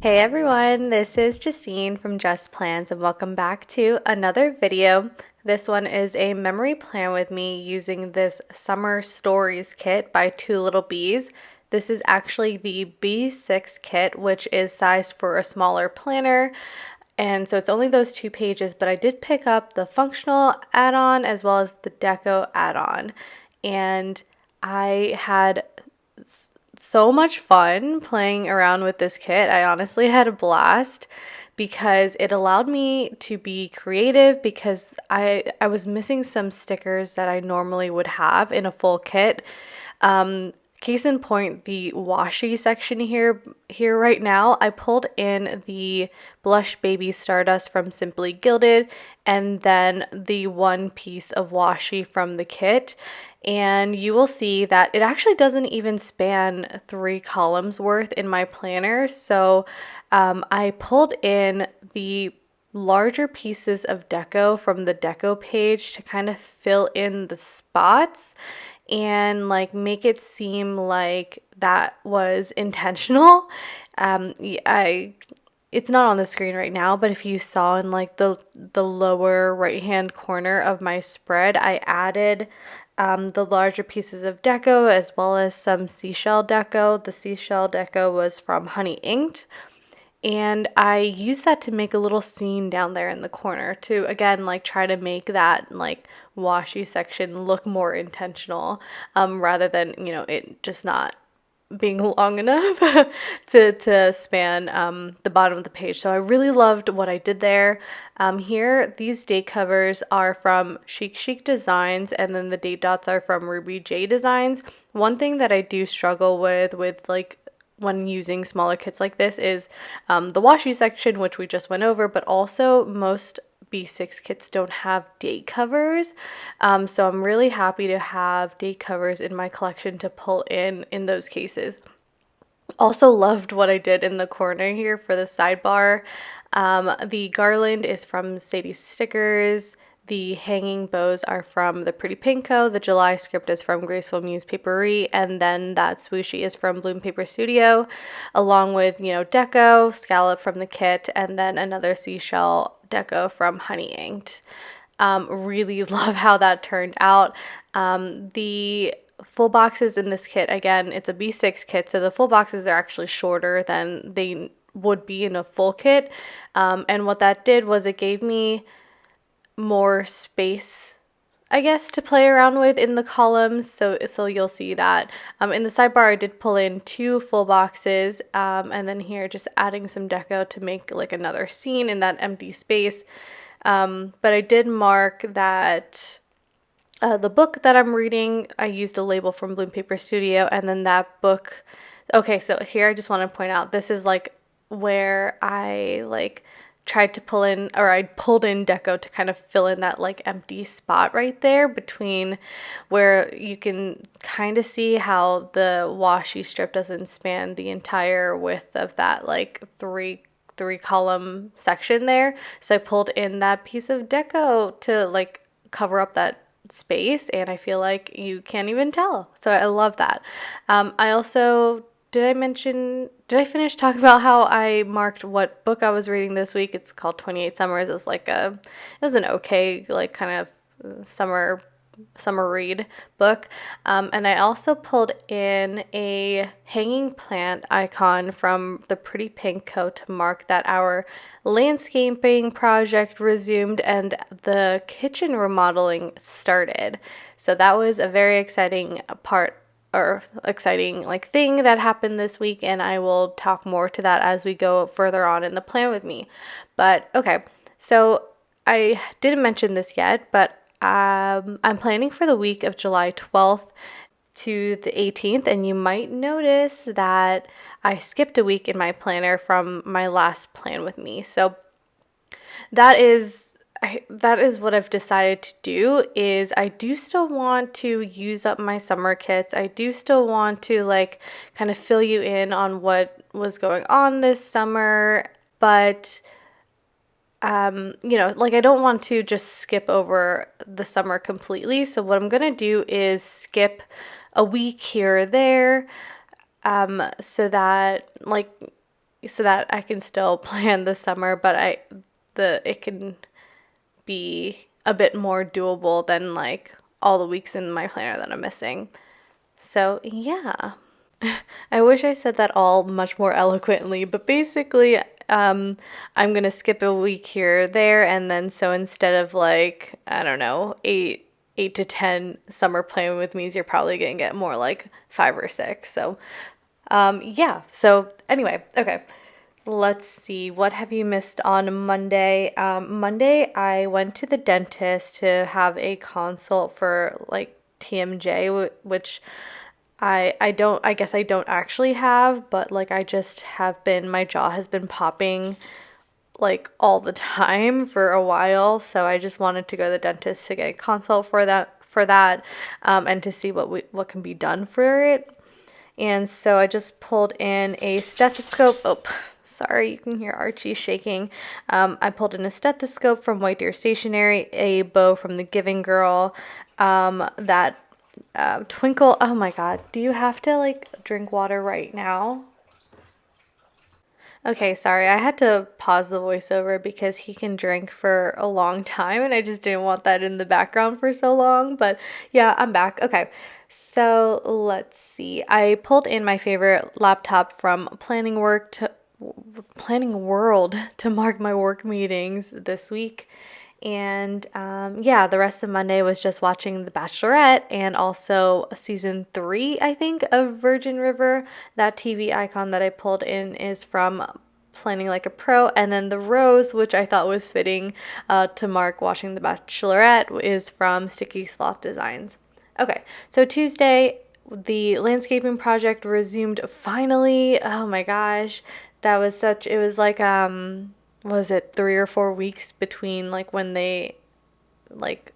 Hey everyone, this is Justine from JustPlans and welcome back to another video. This one is a memory plan with me using this Summer Stories kit by Two Lil Bees. This is actually the B6 kit, which is sized for a smaller planner. And so it's only those 2 pages, but I did pick up the functional add-on as well as the deco add-on. And I had so much fun playing around with this kit. I honestly had a blast because it allowed me to be creative because I was missing some stickers that I normally would have in a full kit. Case in point, the washi section here right now, I pulled in the Blush Baby Stardust from Simply Gilded and then the one piece of washi from the kit. And you will see that it actually doesn't even span 3 columns worth in my planner. So I pulled in the larger pieces of deco from the deco page to kind of fill in the spots and like make it seem like that was intentional. I It's not on the screen right now, but if you saw in like the lower right hand corner of my spread, I added the larger pieces of deco as well as some seashell deco. The seashell deco was from Honey Inked. And I used that to make a little scene down there in the corner to, again, like try to make that like washi section look more intentional, rather than, it just not being long enough to span the bottom of the page. So I really loved what I did there. Here, these date covers are from Chic Chic Designs, and then the date dots are from Ruby J Designs. One thing that I do struggle with like when using smaller kits like this is the washi section, which we just went over, but also most B6 kits don't have date covers. So I'm really happy to have date covers in my collection to pull in those cases. Also loved what I did in the corner here for the sidebar. The garland is from Sadie Stickers. The hanging bows are from the Pretty Pinko. The July script is from Graceful Muse Paperie. And then that swooshy is from Bloom Paper Studio, along with, deco, scallop from the kit, and then another seashell deco from Honey Inked. Really love how that turned out. The full boxes in this kit, again, it's a B6 kit, so the full boxes are actually shorter than they would be in a full kit. And what that did was it gave me more space, I guess, to play around with in the columns. So you'll see that. In the sidebar, I did pull in 2 full boxes, and then here just adding some deco to make like another scene in that empty space. But I did mark that the book that I'm reading, I used a label from Bloom Paper Studio, and then that book. Okay, so here I just want to point out this is like where I like tried to pull in, or I pulled in deco to kind of fill in that like empty spot right there between where you can kind of see how the washi strip doesn't span the entire width of that like three column section there. So I pulled in that piece of deco to like cover up that space, and I feel like you can't even tell. So I love that. I also did I finish talking about how I marked what book I was reading this week? It's called 28 Summers. It was an okay, like kind of summer read book. And I also pulled in a hanging plant icon from the Pretty Pink Co. to mark that our landscaping project resumed and the kitchen remodeling started. So that was a very exciting part, or exciting like thing that happened this week, and I will talk more to that as we go further on in the plan with me. But okay, so I didn't mention this yet, but I'm planning for the week of July 12th to the 18th, and you might notice that I skipped a week in my planner from my last plan with me. So that is that is what I've decided to do. Is I do still want to use up my summer kits. I do still want to like kind of fill you in on what was going on this summer, but like I don't want to just skip over the summer completely. So what I'm gonna do is skip a week here or there, so that like so that I can still plan the summer, but it can be a bit more doable than like all the weeks in my planner that I'm missing. So, yeah. I wish I said that all much more eloquently, but basically, I'm gonna skip a week here or there, and then so instead of like, I don't know, eight to 10 summer playing with me's, you're probably gonna get more like 5 or 6. So, yeah. So anyway, okay. Let's see. What have you missed on Monday? Monday, I went to the dentist to have a consult for like TMJ, which I guess I don't actually have, but like I just have been, my jaw has been popping like all the time for a while, so I just wanted to go to the dentist to get a consult for that, and to see what can be done for it. And so I just pulled in a stethoscope. Oh, sorry, you can hear Archie shaking. I pulled in a stethoscope from White Deer Stationery, a bow from the Giving Girl, that Twinkle. Oh my God, do you have to like drink water right now? Okay, sorry, I had to pause the voiceover because he can drink for a long time and I just didn't want that in the background for so long. But yeah, I'm back. Okay, so let's see. I pulled in my favorite laptop from Planning World to mark my work meetings this week. And yeah, the rest of Monday was just watching The Bachelorette and also season 3, I think, of Virgin River. That TV icon that I pulled in is from Planning Like a Pro. And then The Rose, which I thought was fitting to mark watching The Bachelorette, is from Sticky Sloth Designs. Okay, so Tuesday, the landscaping project resumed finally. Oh my gosh. It was like, was it 3 or 4 weeks between like when they like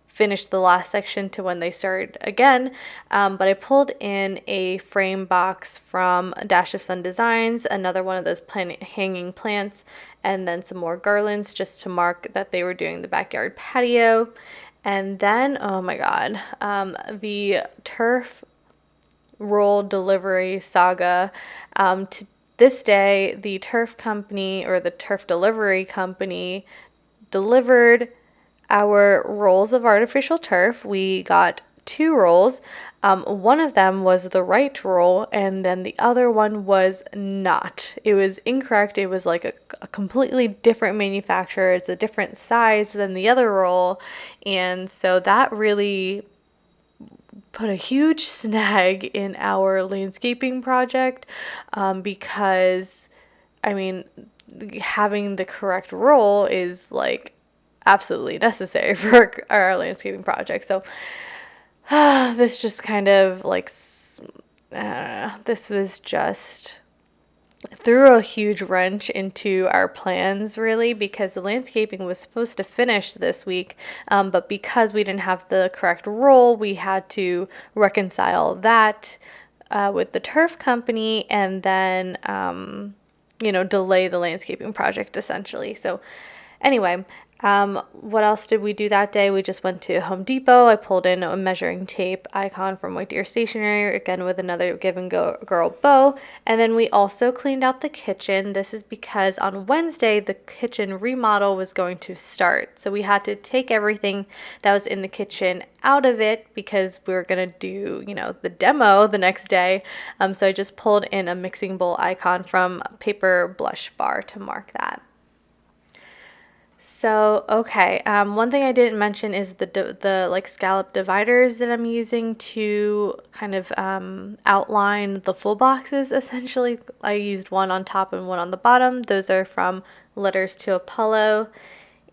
finished the last section to when they started again. But I pulled in a frame box from Dash of Sun Designs, another one of those hanging plants, and then some more garlands just to mark that they were doing the backyard patio. And then, oh my God, the turf roll delivery saga. To this day, the turf company or the turf delivery company delivered our rolls of artificial turf. We got 2 rolls. One of them was the right roll, and then the other one was not. It was incorrect. It was like a completely different manufacturer. It's a different size than the other roll. And so that really put a huge snag in our landscaping project, because, I mean, having the correct roll is like absolutely necessary for our landscaping project. So this just kind of like, I don't know, this was just threw a huge wrench into our plans, really, because the landscaping was supposed to finish this week, but because we didn't have the correct roll, we had to reconcile that with the turf company, and then delay the landscaping project essentially. So anyway, what else did we do that day? We just went to Home Depot. I pulled in a measuring tape icon from White Deer Stationery, again with another Give and Go Girl bow. And then we also cleaned out the kitchen. This is because on Wednesday, the kitchen remodel was going to start. So we had to take everything that was in the kitchen out of it because we were going to do, the demo the next day. So I just pulled in a mixing bowl icon from Paper Blush Bar to mark that. So, okay, one thing I didn't mention is the like scallop dividers that I'm using to kind of outline the full boxes. Essentially, I used one on top and one on the bottom. Those are from Letters to Apollo.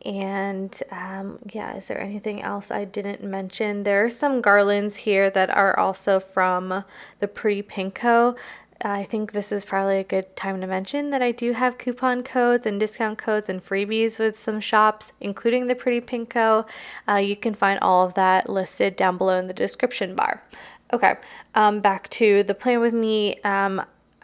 And yeah, is there anything else I didn't mention? There are some garlands here that are also from the Pretty Pinko. I think this is probably a good time to mention that I do have coupon codes and discount codes and freebies with some shops, including the Pretty Pinko. You can find all of that listed down below in the description bar. Okay, back to the plan with me.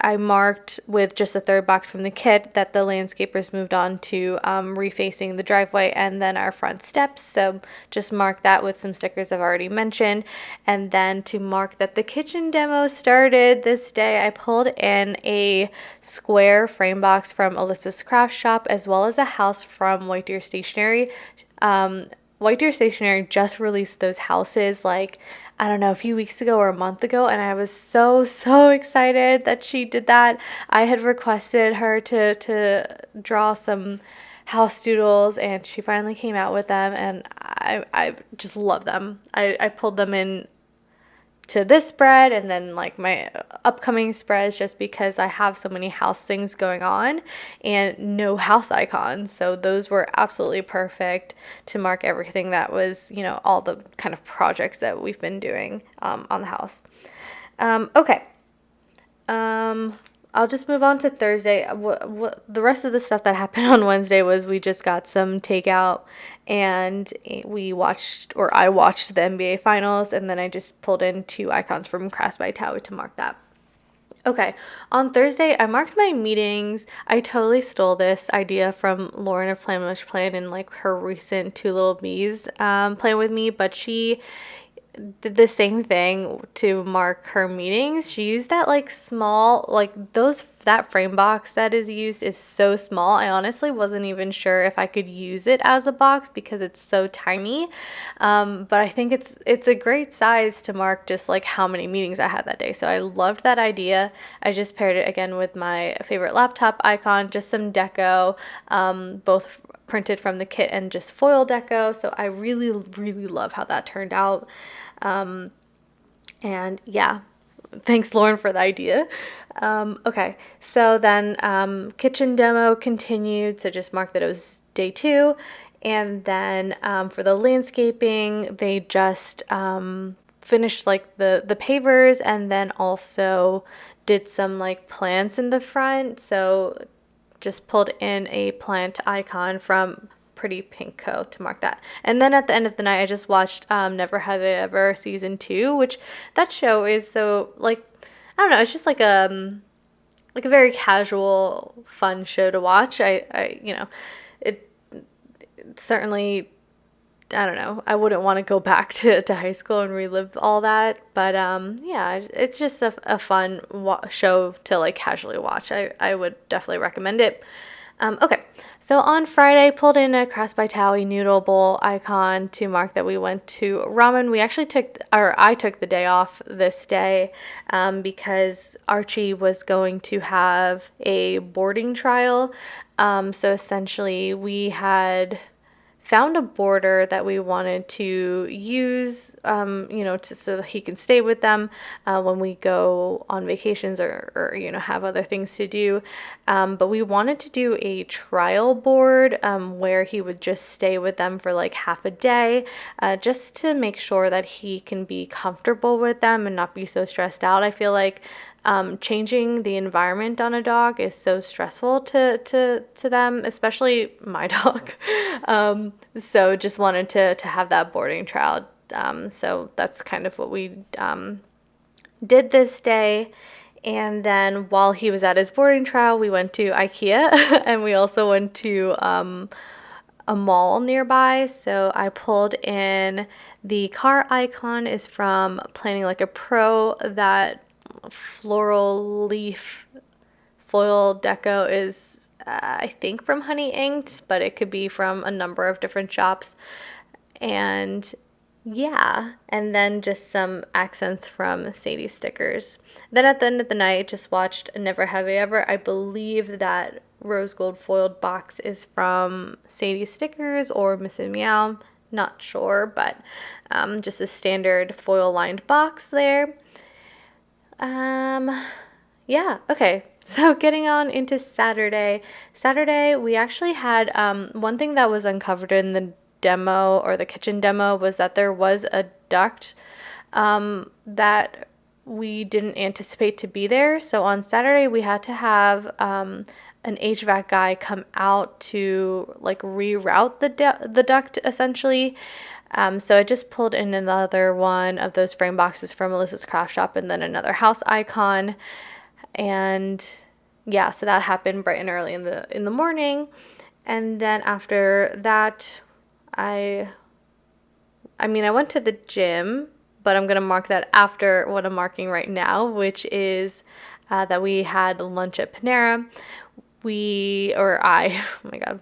I marked with just the third box from the kit that the landscapers moved on to refacing the driveway and then our front steps. So just mark that with some stickers I've already mentioned. And then to mark that the kitchen demo started this day, I pulled in a square frame box from Alyssa's Craft Shop, as well as a house from White Deer Stationery. White Deer Stationery just released those houses like, I don't know, a few weeks ago or a month ago, and I was so excited that she did that. I had requested her to draw some house doodles, and she finally came out with them, and I just love them. I pulled them in to this spread and then like my upcoming spreads, just because I have so many house things going on and no house icons. So those were absolutely perfect to mark everything that was, you know, all the kind of projects that we've been doing on the house. Okay. I'll just move on to Thursday. The rest of the stuff that happened on Wednesday was we just got some takeout and I watched the NBA Finals, and then I just pulled in 2 icons from Crafts by Tao to mark that. Okay, on Thursday, I marked my meetings. I totally stole this idea from Lauren of Plan Much Plan in like her recent Two Lil Bees plan with me, but she did the same thing to mark her meetings. She used that like small, like that frame box that is used is so small. I honestly wasn't even sure if I could use it as a box because it's so tiny. But I think it's a great size to mark just like how many meetings I had that day. So I loved that idea. I just paired it again with my favorite laptop icon, just some deco, both printed from the kit and just foil deco. So I really love how that turned out. And yeah, thanks Lauren for the idea. Okay, so then kitchen demo continued, so just mark that it was day 2. And then for the landscaping, they just finished like the pavers, and then also did some like plants in the front. So just pulled in a plant icon from Pretty Pink Co. to mark that. And then at the end of the night, I just watched Never Have I Ever season 2, which that show is so like, I don't know, it's just like a very casual, fun show to watch. I you know, it certainly, I don't know, I wouldn't want to go back to high school and relive all that, but yeah, it's just a fun show to like casually watch. I would definitely recommend it. Okay, so on Friday, pulled in a Crafts by Towie noodle bowl icon to mark that we went to ramen. We actually I took the day off this day because Archie was going to have a boarding trial. So essentially we had found a boarder that we wanted to use, you know, so that he can stay with them when we go on vacations or you know, have other things to do. But we wanted to do a trial board where he would just stay with them for like half a day, just to make sure that he can be comfortable with them and not be so stressed out. I feel like changing the environment on a dog is so stressful to them, especially my dog. So just wanted to have that boarding trial. So that's kind of what we did this day. And then while he was at his boarding trial, we went to IKEA and we also went to a mall nearby. So I pulled in the car icon is from Planning Like a Pro. That floral leaf foil deco is I think from Honey Inked, but it could be from a number of different shops. And yeah, and then just some accents from Sadie Stickers. Then at the end of the night, just watched Never Have I Ever. I believe that rose gold foiled box is from Sadie Stickers or Mrs. Meow, not sure, but just a standard foil lined box there. Yeah, okay. So getting on into Saturday. Saturday, we actually had one thing that was uncovered in the demo or the kitchen demo was that there was a duct that we didn't anticipate to be there. So on Saturday, we had to have an HVAC guy come out to like reroute the duct essentially. So I just pulled in another one of those frame boxes from Melissa's Craft Shop and then another house icon. And yeah, so that happened bright and early in the morning. And then after that, I went to the gym, but I'm gonna mark that after what I'm marking right now, which is that we had lunch at Panera. Oh my God,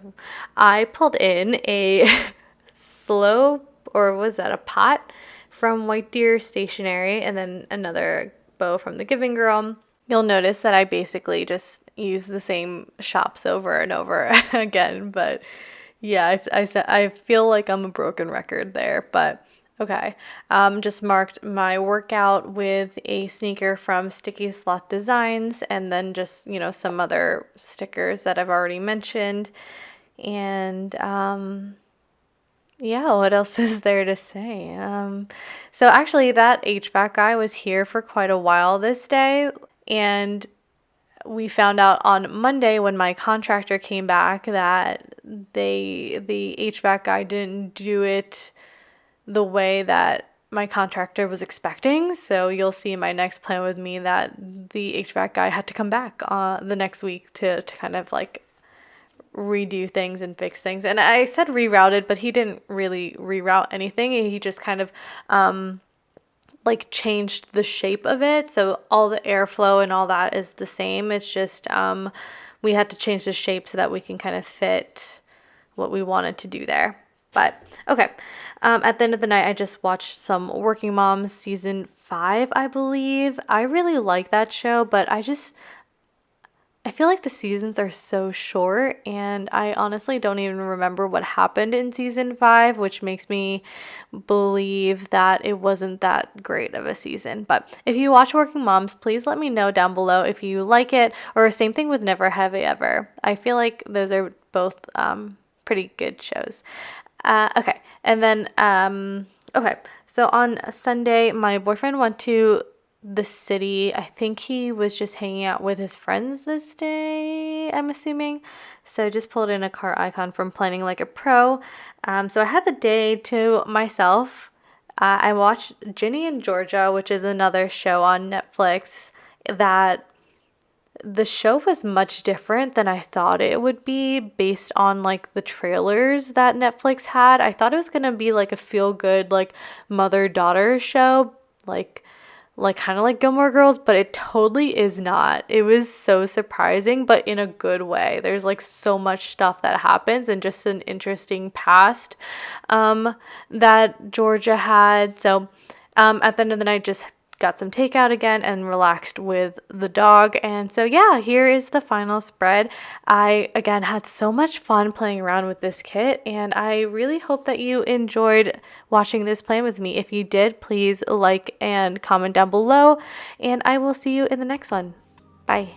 I pulled in a or was that a pot from White Deer Stationery, and then another bow from the Giving Girl. You'll notice that I basically just use the same shops over and over again, but yeah, I feel like I'm a broken record there, but okay. Just marked my workout with a sneaker from Sticky Sloth Designs, and then just, some other stickers that I've already mentioned. And yeah, what else is there to say? So actually, that HVAC guy was here for quite a while this day, and we found out on Monday when my contractor came back that the HVAC guy didn't do it the way that my contractor was expecting. So you'll see in my next plan with me that the HVAC guy had to come back the next week to kind of like redo things and fix things. And I said rerouted, but he didn't really reroute anything. He just kind of like changed the shape of it, so all the airflow and all that is the same. It's just we had to change the shape so that we can kind of fit what we wanted to do there. But okay, at the end of the night, I just watched some Working Moms season 5, I believe. I really like that show, but I feel like the seasons are so short, and I honestly don't even remember what happened in season 5, which makes me believe that it wasn't that great of a season. But if you watch Working Moms, please let me know down below if you like it, or same thing with Never Have I Ever. I feel like those are both pretty good shows. Okay, and then okay, so on Sunday, my boyfriend went to the city. I think he was just hanging out with his friends this day, I'm assuming. So I just pulled in a car icon from Planning Like a Pro. So I had the day to myself. I watched Ginny and Georgia, which is another show on Netflix that the show was much different than I thought it would be based on like the trailers that Netflix had. I thought it was gonna be like a feel good like mother-daughter show, like kind of like Gilmore Girls, but it totally is not. It was so surprising, but in a good way. There's like so much stuff that happens and just an interesting past that Georgia had. So at the end of the night, just got some takeout again and relaxed with the dog. And so yeah, here is the final spread. I again had so much fun playing around with this kit, and I really hope that you enjoyed watching this plan with me. If you did, please like and comment down below, and I will see you in the next one. Bye.